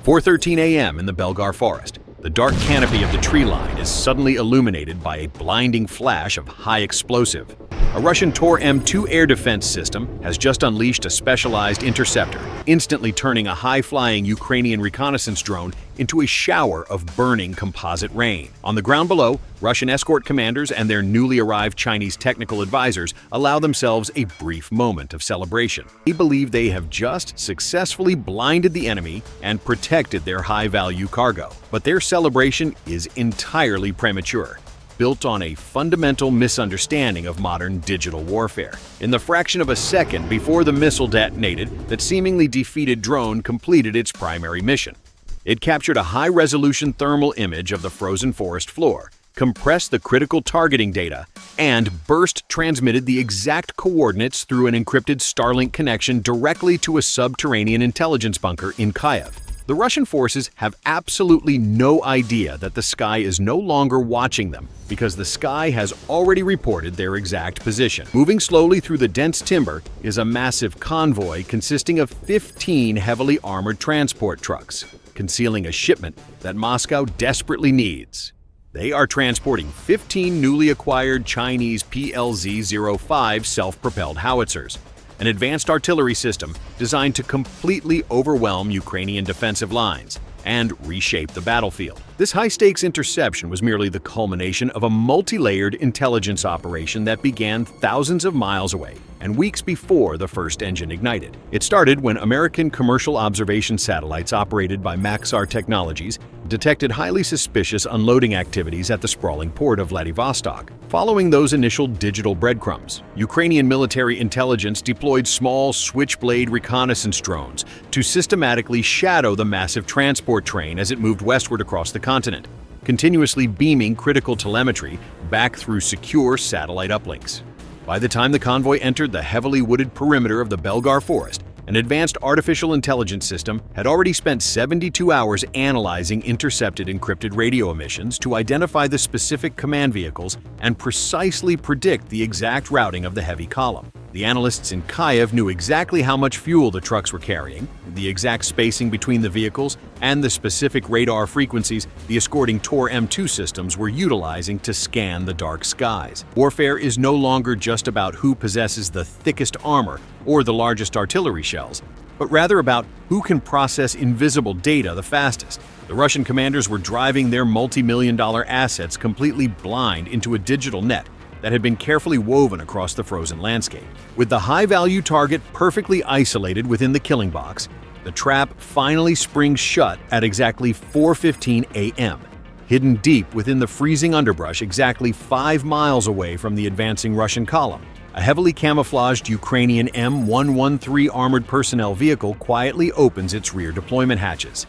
4:13 a.m. in the Belgar Forest. The dark canopy of the tree line is suddenly illuminated by a blinding flash of high explosive. A Russian Tor-M2 air defense system has just unleashed a specialized interceptor, instantly turning a high-flying Ukrainian reconnaissance drone into a shower of burning composite rain. On the ground below, Russian escort commanders and their newly arrived Chinese technical advisors allow themselves a brief moment of celebration. They believe they have just successfully blinded the enemy and protected their high-value cargo. But their celebration is entirely premature, built on a fundamental misunderstanding of modern digital warfare. In the fraction of a second before the missile detonated, that seemingly defeated drone completed its primary mission. It captured a high-resolution thermal image of the frozen forest floor, compressed the critical targeting data, and burst transmitted the exact coordinates through an encrypted Starlink connection directly to a subterranean intelligence bunker in Kyiv. The Russian forces have absolutely no idea that the sky is no longer watching them because the sky has already reported their exact position. Moving slowly through the dense timber is a massive convoy consisting of 15 heavily armored transport trucks, concealing a shipment that Moscow desperately needs. They are transporting 15 newly acquired Chinese PLZ-05 self-propelled howitzers, an advanced artillery system designed to completely overwhelm Ukrainian defensive lines and reshape the battlefield. This high-stakes interception was merely the culmination of a multi-layered intelligence operation that began thousands of miles away and weeks before the first engine ignited. It started when American commercial observation satellites operated by Maxar Technologies detected highly suspicious unloading activities at the sprawling port of Vladivostok. Following those initial digital breadcrumbs, Ukrainian military intelligence deployed small Switchblade reconnaissance drones to systematically shadow the massive transport train as it moved westward across the continent, continuously beaming critical telemetry back through secure satellite uplinks. By the time the convoy entered the heavily wooded perimeter of the Belgar Forest, an advanced artificial intelligence system had already spent 72 hours analyzing intercepted encrypted radio emissions to identify the specific command vehicles and precisely predict the exact routing of the heavy column. The analysts in Kyiv knew exactly how much fuel the trucks were carrying, the exact spacing between the vehicles, and the specific radar frequencies the escorting Tor-M2 systems were utilizing to scan the dark skies. Warfare is no longer just about who possesses the thickest armor or the largest artillery shells, but rather about who can process invisible data the fastest. The Russian commanders were driving their multi-million-dollar assets completely blind into a digital net that had been carefully woven across the frozen landscape. With the high-value target perfectly isolated within the killing box, the trap finally springs shut at exactly 4:15 a.m., hidden deep within the freezing underbrush exactly 5 miles away from the advancing Russian column. A heavily camouflaged Ukrainian M113 armored personnel vehicle quietly opens its rear deployment hatches.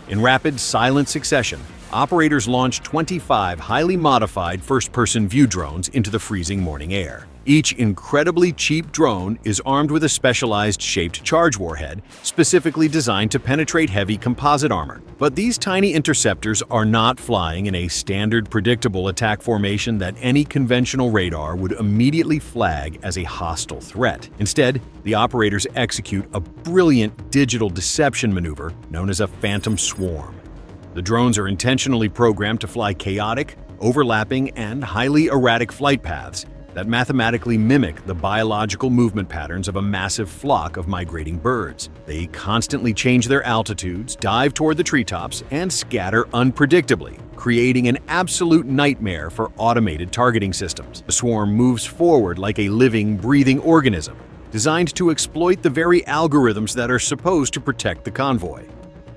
In rapid, silent succession, operators launched 25 highly modified first-person view drones into the freezing morning air. Each incredibly cheap drone is armed with a specialized shaped charge warhead specifically designed to penetrate heavy composite armor. But these tiny interceptors are not flying in a standard predictable attack formation that any conventional radar would immediately flag as a hostile threat. Instead, the operators execute a brilliant digital deception maneuver known as a phantom swarm. The drones are intentionally programmed to fly chaotic, overlapping, and highly erratic flight paths that mathematically mimic the biological movement patterns of a massive flock of migrating birds. They constantly change their altitudes, dive toward the treetops, and scatter unpredictably, creating an absolute nightmare for automated targeting systems. The swarm moves forward like a living, breathing organism, designed to exploit the very algorithms that are supposed to protect the convoy.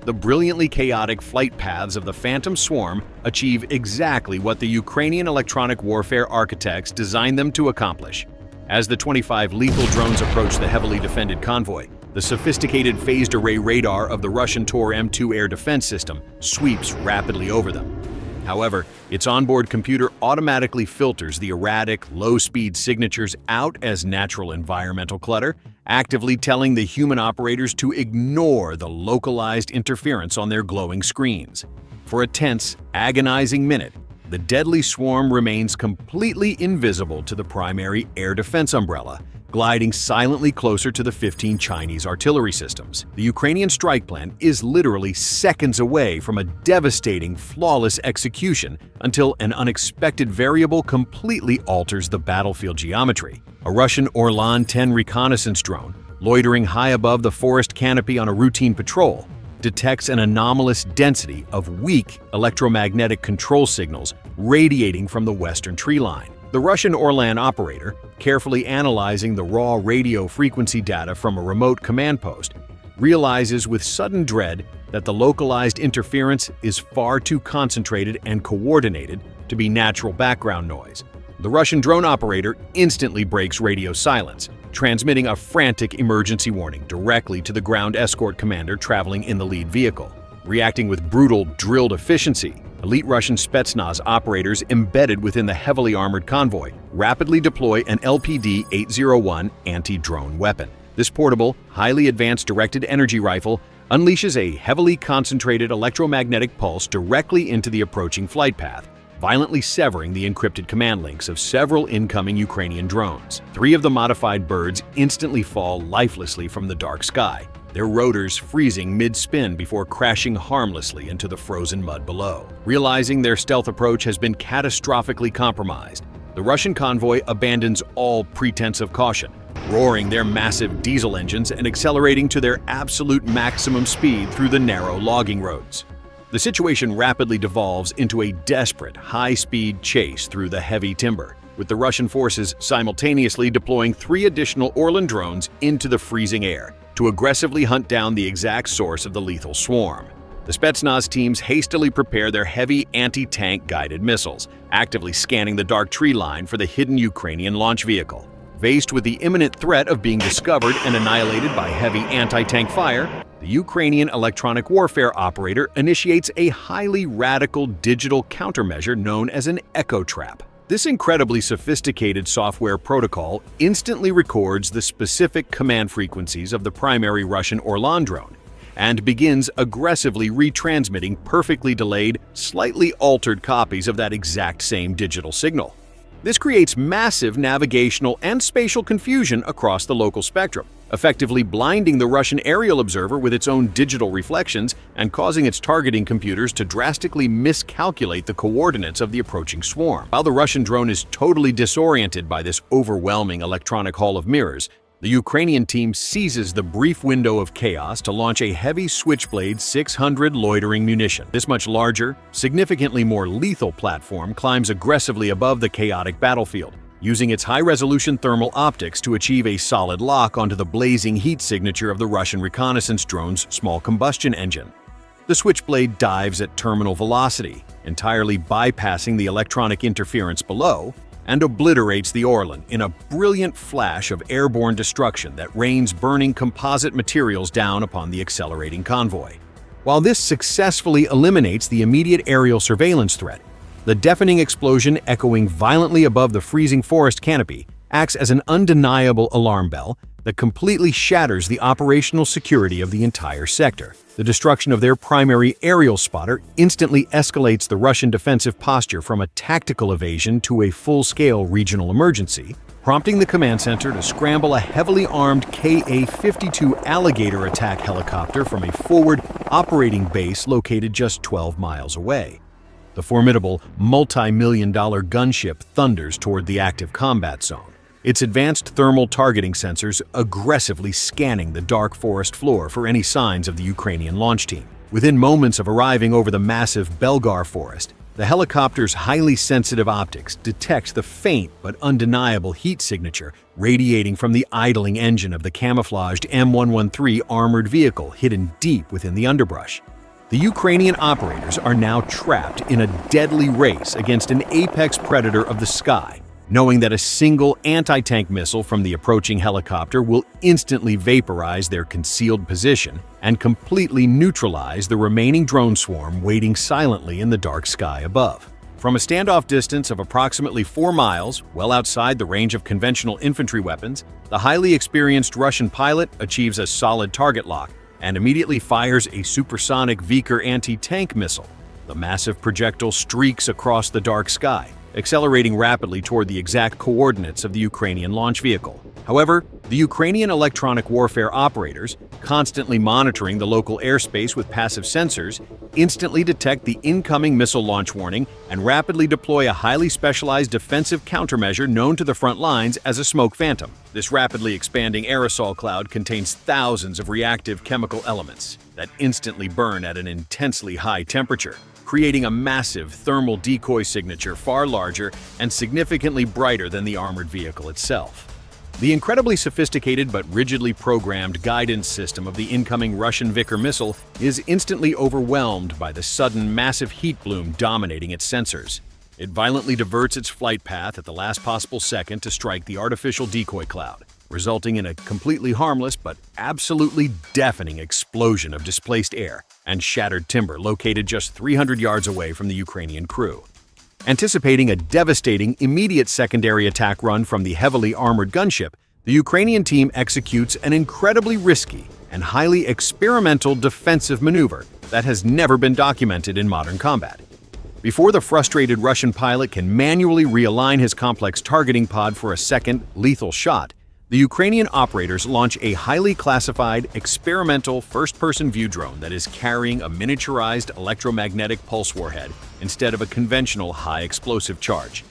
The brilliantly chaotic flight paths of the Phantom Swarm achieve exactly what the Ukrainian electronic warfare architects designed them to accomplish. As the 25 lethal drones approach the heavily defended convoy, the sophisticated phased array radar of the Russian Tor-M2 air defense system sweeps rapidly over them. However, its onboard computer automatically filters the erratic, low-speed signatures out as natural environmental clutter, actively telling the human operators to ignore the localized interference on their glowing screens. For a tense, agonizing minute, the deadly swarm remains completely invisible to the primary air defense umbrella, gliding silently closer to the 15 Chinese artillery systems. The Ukrainian strike plan is literally seconds away from a devastating, flawless execution until an unexpected variable completely alters the battlefield geometry. A Russian Orlan 10 reconnaissance drone, loitering high above the forest canopy on a routine patrol, detects an anomalous density of weak electromagnetic control signals radiating from the western tree line. The Russian Orlan operator, carefully analyzing the raw radio frequency data from a remote command post, realizes with sudden dread that the localized interference is far too concentrated and coordinated to be natural background noise. The Russian drone operator instantly breaks radio silence, transmitting a frantic emergency warning directly to the ground escort commander traveling in the lead vehicle. Reacting with brutal, drilled efficiency, elite Russian Spetsnaz operators embedded within the heavily armored convoy rapidly deploy an LPD-801 anti-drone weapon. This portable, highly advanced directed energy rifle unleashes a heavily concentrated electromagnetic pulse directly into the approaching flight path, violently severing the encrypted command links of several incoming Ukrainian drones. 3 of the modified birds instantly fall lifelessly from the dark sky, their rotors freezing mid-spin before crashing harmlessly into the frozen mud below. Realizing their stealth approach has been catastrophically compromised, the Russian convoy abandons all pretense of caution, roaring their massive diesel engines and accelerating to their absolute maximum speed through the narrow logging roads. The situation rapidly devolves into a desperate, high-speed chase through the heavy timber, with the Russian forces simultaneously deploying 3 additional Orlan drones into the freezing air to aggressively hunt down the exact source of the lethal swarm. The Spetsnaz teams hastily prepare their heavy anti-tank guided missiles, actively scanning the dark tree line for the hidden Ukrainian launch vehicle. Faced with the imminent threat of being discovered and annihilated by heavy anti-tank fire, the Ukrainian electronic warfare operator initiates a highly radical digital countermeasure known as an echo trap. This incredibly sophisticated software protocol instantly records the specific command frequencies of the primary Russian Orlan drone and begins aggressively retransmitting perfectly delayed, slightly altered copies of that exact same digital signal. This creates massive navigational and spatial confusion across the local spectrum, effectively blinding the Russian aerial observer with its own digital reflections and causing its targeting computers to drastically miscalculate the coordinates of the approaching swarm. While the Russian drone is totally disoriented by this overwhelming electronic hall of mirrors, the Ukrainian team seizes the brief window of chaos to launch a heavy Switchblade 600 loitering munition. This much larger, significantly more lethal platform climbs aggressively above the chaotic battlefield, using its high-resolution thermal optics to achieve a solid lock onto the blazing heat signature of the Russian reconnaissance drone's small combustion engine. The Switchblade dives at terminal velocity, entirely bypassing the electronic interference below, and obliterates the Orlan in a brilliant flash of airborne destruction that rains burning composite materials down upon the accelerating convoy. While this successfully eliminates the immediate aerial surveillance threat, the deafening explosion echoing violently above the freezing forest canopy acts as an undeniable alarm bell that completely shatters the operational security of the entire sector. The destruction of their primary aerial spotter instantly escalates the Russian defensive posture from a tactical evasion to a full-scale regional emergency, prompting the command center to scramble a heavily armed Ka-52 Alligator attack helicopter from a forward operating base located just 12 miles away. The formidable multi-million-dollar gunship thunders toward the active combat zone, its advanced thermal targeting sensors aggressively scanning the dark forest floor for any signs of the Ukrainian launch team. Within moments of arriving over the massive Belgar Forest, the helicopter's highly sensitive optics detect the faint but undeniable heat signature radiating from the idling engine of the camouflaged M113 armored vehicle hidden deep within the underbrush. The Ukrainian operators are now trapped in a deadly race against an apex predator of the sky, knowing that a single anti-tank missile from the approaching helicopter will instantly vaporize their concealed position and completely neutralize the remaining drone swarm waiting silently in the dark sky above. From a standoff distance of approximately 4 miles, well outside the range of conventional infantry weapons, the highly experienced Russian pilot achieves a solid target lock and immediately fires a supersonic Vickers anti-tank missile. The massive projectile streaks across the dark sky, accelerating rapidly toward the exact coordinates of the Ukrainian launch vehicle. However, the Ukrainian electronic warfare operators, constantly monitoring the local airspace with passive sensors, instantly detect the incoming missile launch warning and rapidly deploy a highly specialized defensive countermeasure known to the front lines as a smoke phantom. This rapidly expanding aerosol cloud contains thousands of reactive chemical elements that instantly burn at an intensely high temperature, creating a massive thermal decoy signature far larger and significantly brighter than the armored vehicle itself. The incredibly sophisticated but rigidly programmed guidance system of the incoming Russian Vickers missile is instantly overwhelmed by the sudden massive heat bloom dominating its sensors. It violently diverts its flight path at the last possible second to strike the artificial decoy cloud, resulting in a completely harmless but absolutely deafening explosion of displaced air and shattered timber located just 300 yards away from the Ukrainian crew. Anticipating a devastating, immediate secondary attack run from the heavily armored gunship, the Ukrainian team executes an incredibly risky and highly experimental defensive maneuver that has never been documented in modern combat. Before the frustrated Russian pilot can manually realign his complex targeting pod for a second, lethal shot, the Ukrainian operators launch a highly classified, experimental first-person view drone that is carrying a miniaturized electromagnetic pulse warhead instead of a conventional high-explosive charge.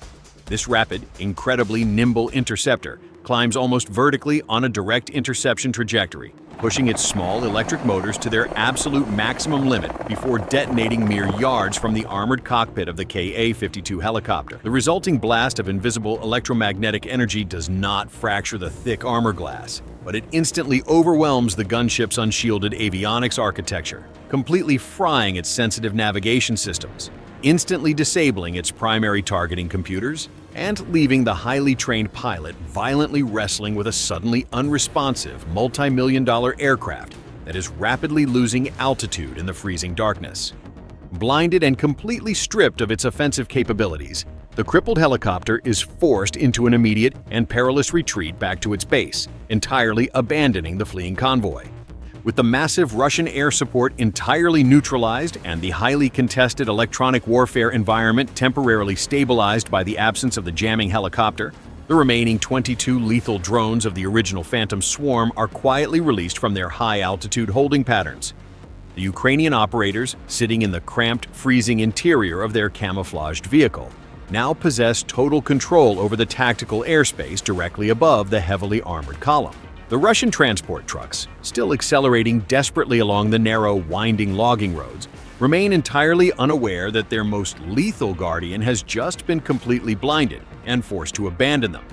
This rapid, incredibly nimble interceptor climbs almost vertically on a direct interception trajectory, pushing its small electric motors to their absolute maximum limit before detonating mere yards from the armored cockpit of the Ka-52 helicopter. The resulting blast of invisible electromagnetic energy does not fracture the thick armor glass, but it instantly overwhelms the gunship's unshielded avionics architecture, completely frying its sensitive navigation systems, instantly disabling its primary targeting computers, and leaving the highly trained pilot violently wrestling with a suddenly unresponsive, multi-million-dollar aircraft that is rapidly losing altitude in the freezing darkness. Blinded and completely stripped of its offensive capabilities, the crippled helicopter is forced into an immediate and perilous retreat back to its base, entirely abandoning the fleeing convoy. With the massive Russian air support entirely neutralized and the highly contested electronic warfare environment temporarily stabilized by the absence of the jamming helicopter, the remaining 22 lethal drones of the original Phantom swarm are quietly released from their high-altitude holding patterns. The Ukrainian operators, sitting in the cramped, freezing interior of their camouflaged vehicle, now possess total control over the tactical airspace directly above the heavily armored column. The Russian transport trucks, still accelerating desperately along the narrow, winding logging roads, remain entirely unaware that their most lethal guardian has just been completely blinded and forced to abandon them.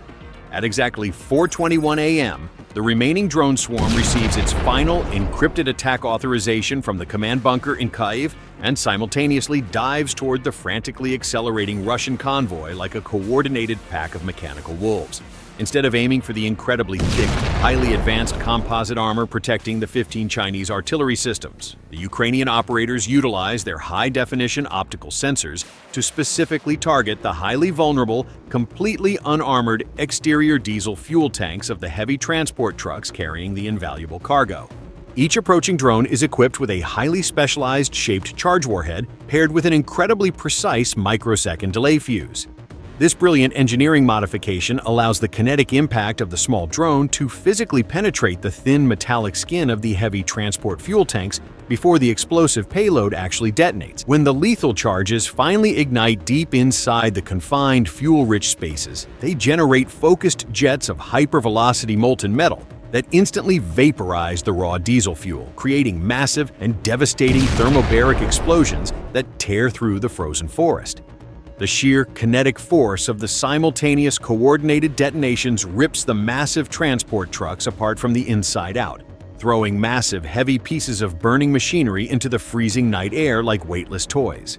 At exactly 4:21 a.m., the remaining drone swarm receives its final encrypted attack authorization from the command bunker in Kyiv and simultaneously dives toward the frantically accelerating Russian convoy like a coordinated pack of mechanical wolves. Instead of aiming for the incredibly thick, highly advanced composite armor protecting the 15 Chinese artillery systems, the Ukrainian operators utilize their high-definition optical sensors to specifically target the highly vulnerable, completely unarmored exterior diesel fuel tanks of the heavy transport trucks carrying the invaluable cargo. Each approaching drone is equipped with a highly specialized shaped charge warhead paired with an incredibly precise microsecond delay fuse. This brilliant engineering modification allows the kinetic impact of the small drone to physically penetrate the thin metallic skin of the heavy transport fuel tanks before the explosive payload actually detonates. When the lethal charges finally ignite deep inside the confined, fuel-rich spaces, they generate focused jets of hypervelocity molten metal that instantly vaporize the raw diesel fuel, creating massive and devastating thermobaric explosions that tear through the frozen forest. The sheer kinetic force of the simultaneous coordinated detonations rips the massive transport trucks apart from the inside out, throwing massive, heavy pieces of burning machinery into the freezing night air like weightless toys.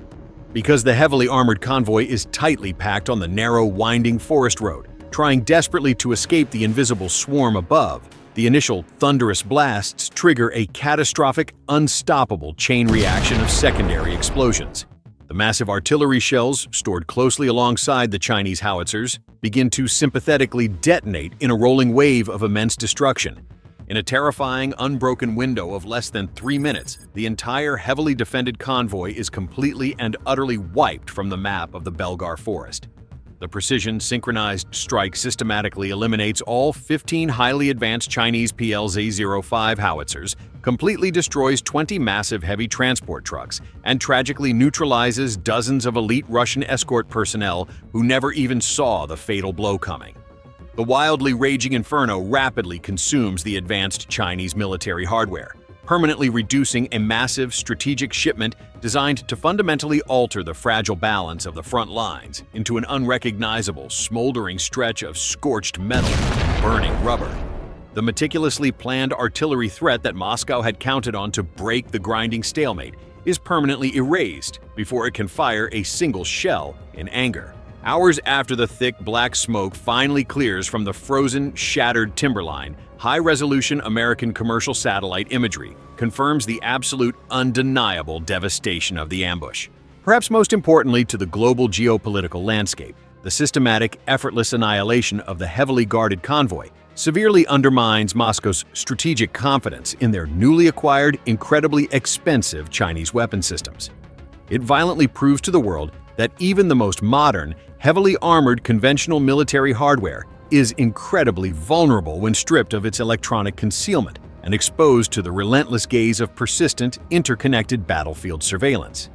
Because the heavily armored convoy is tightly packed on the narrow, winding forest road, trying desperately to escape the invisible swarm above, the initial thunderous blasts trigger a catastrophic, unstoppable chain reaction of secondary explosions. The massive artillery shells, stored closely alongside the Chinese howitzers, begin to sympathetically detonate in a rolling wave of immense destruction. In a terrifying, unbroken window of less than 3 minutes, the entire heavily defended convoy is completely and utterly wiped from the map of the Belgar Forest. The precision, synchronized strike systematically eliminates all 15 highly advanced Chinese PLZ-05 howitzers, completely destroys 20 massive heavy transport trucks, and tragically neutralizes dozens of elite Russian escort personnel who never even saw the fatal blow coming. The wildly raging inferno rapidly consumes the advanced Chinese military hardware, permanently reducing a massive strategic shipment designed to fundamentally alter the fragile balance of the front lines into an unrecognizable, smoldering stretch of scorched metal and burning rubber. The meticulously planned artillery threat that Moscow had counted on to break the grinding stalemate is permanently erased before it can fire a single shell in anger. Hours after the thick black smoke finally clears from the frozen, shattered timberline, high-resolution American commercial satellite imagery confirms the absolute, undeniable devastation of the ambush. Perhaps most importantly to the global geopolitical landscape, the systematic, effortless annihilation of the heavily guarded convoy severely undermines Moscow's strategic confidence in their newly acquired, incredibly expensive Chinese weapon systems. It violently proves to the world that even the most modern, heavily armored conventional military hardware is incredibly vulnerable when stripped of its electronic concealment and exposed to the relentless gaze of persistent, interconnected battlefield surveillance.